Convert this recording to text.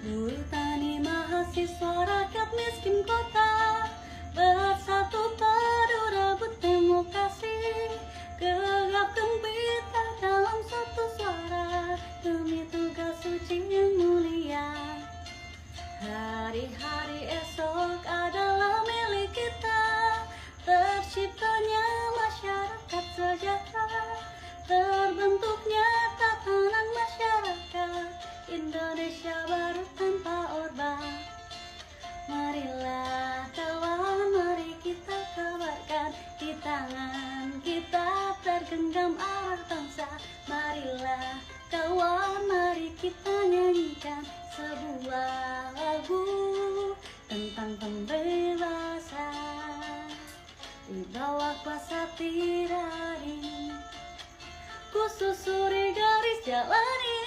Buruh tani mahasiswa rakyat miskin kota bersatu padu rebut demokrasi, gegap gempita dalam satu suara demi tugas suci yang mulia. Hari-hari esok adalah milik kita, terciptanya masyarakat sejahtera, terbentuknya tatanan masyarakat Indonesia baru tanpa Orba. Marilah kawan, mari kita kabarkan, di tangan kita tergenggam arah bangsa. Marilah kawan, mari kita nyanyikan sebuah lagu tentang pembebasan di bawah kuasa tirani. Ku susuri garis jalan ini